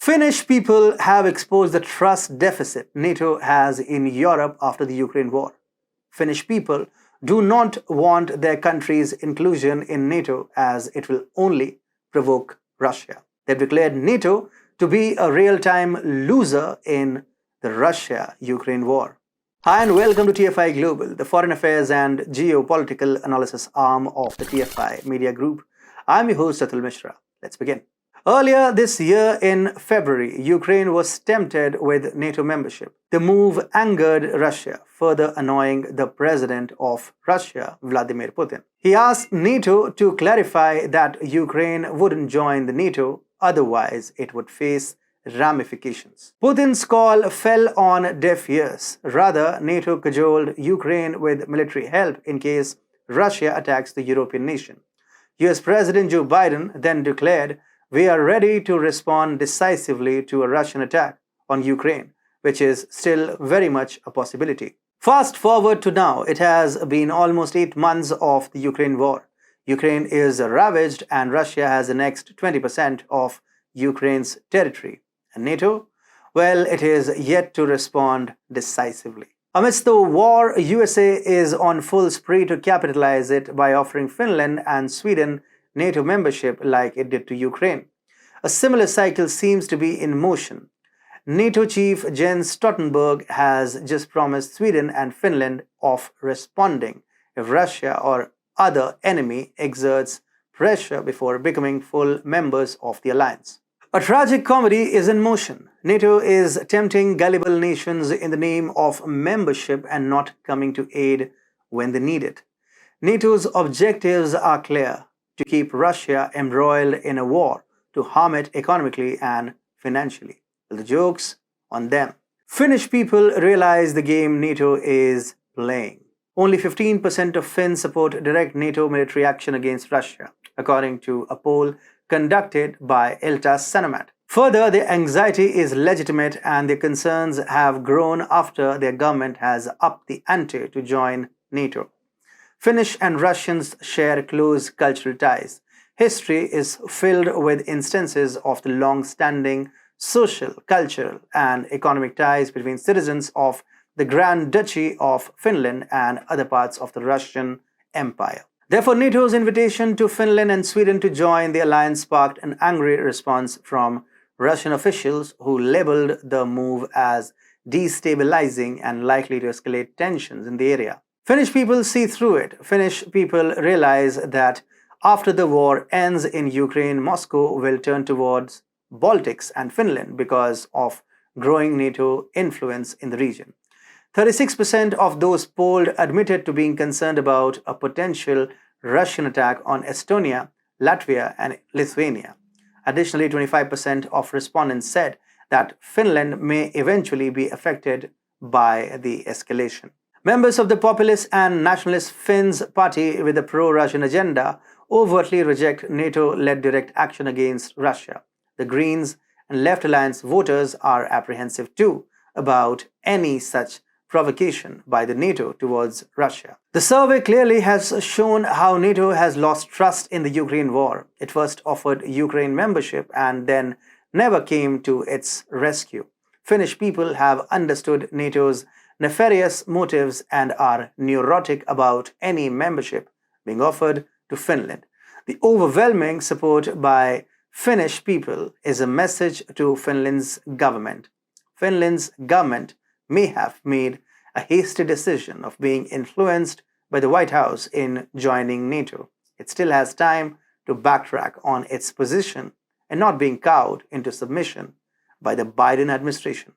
Finnish people have exposed the trust deficit NATO has in Europe after the Ukraine war. Finnish people do not want their country's inclusion in NATO as it will only provoke Russia. They've declared NATO to be a real-time loser in the Russia-Ukraine war. Hi and welcome to TFI Global, the foreign affairs and geopolitical analysis arm of the TFI media group. I'm your host Atul Mishra. Let's begin. Earlier this year in February, Ukraine was tempted with NATO membership. The move angered Russia, further annoying the president of Russia, Vladimir Putin. He asked NATO to clarify that Ukraine wouldn't join the NATO, otherwise it would face ramifications. Putin's call fell on deaf ears. Rather, NATO cajoled Ukraine with military help in case Russia attacks the European nation. US President Joe Biden then declared, "We are ready to respond decisively to a Russian attack on Ukraine," which is still very much a possibility. Fast forward to now, it has been almost 8 months of the Ukraine war. Ukraine is ravaged and Russia has annexed 20% of Ukraine's territory. And NATO? Well, it is yet to respond decisively. Amidst the war, USA is on full spree to capitalize it by offering Finland and Sweden NATO membership like it did to Ukraine. A similar cycle seems to be in motion. NATO chief Jens Stoltenberg has just promised Sweden and Finland of responding if Russia or other enemy exerts pressure before becoming full members of the alliance. A tragic comedy is in motion. NATO is tempting gullible nations in the name of membership and not coming to aid when they need it. NATO's objectives are clear: to keep Russia embroiled in a war, to harm it economically and financially. Well, the joke's on them. Finnish people realize the game NATO is playing. Only 15% of Finns support direct NATO military action against Russia, according to a poll conducted by Ilta Sanomat. Further, their anxiety is legitimate and their concerns have grown after their government has upped the ante to join NATO. Finnish and Russians share close cultural ties. History is filled with instances of the long-standing social, cultural, and economic ties between citizens of the Grand Duchy of Finland and other parts of the Russian Empire. Therefore, NATO's invitation to Finland and Sweden to join the alliance sparked an angry response from Russian officials who labeled the move as destabilizing and likely to escalate tensions in the area. Finnish people see through it. Finnish people realize that after the war ends in Ukraine, Moscow will turn towards Baltics and Finland because of growing NATO influence in the region. 36% of those polled admitted to being concerned about a potential Russian attack on Estonia, Latvia, and Lithuania. Additionally, 25% of respondents said that Finland may eventually be affected by the escalation. Members of the populist and nationalist Finns party with a pro-Russian agenda overtly reject NATO-led direct action against Russia. The Greens and Left Alliance voters are apprehensive too about any such provocation by the NATO towards Russia. The survey clearly has shown how NATO has lost trust in the Ukraine war. It first offered Ukraine membership and then never came to its rescue. Finnish people have understood NATO's nefarious motives and are neurotic about any membership being offered to Finland. The overwhelming support by Finnish people is a message to Finland's government. Finland's government may have made a hasty decision of being influenced by the White House in joining NATO. It still has time to backtrack on its position and not being cowed into submission by the Biden administration.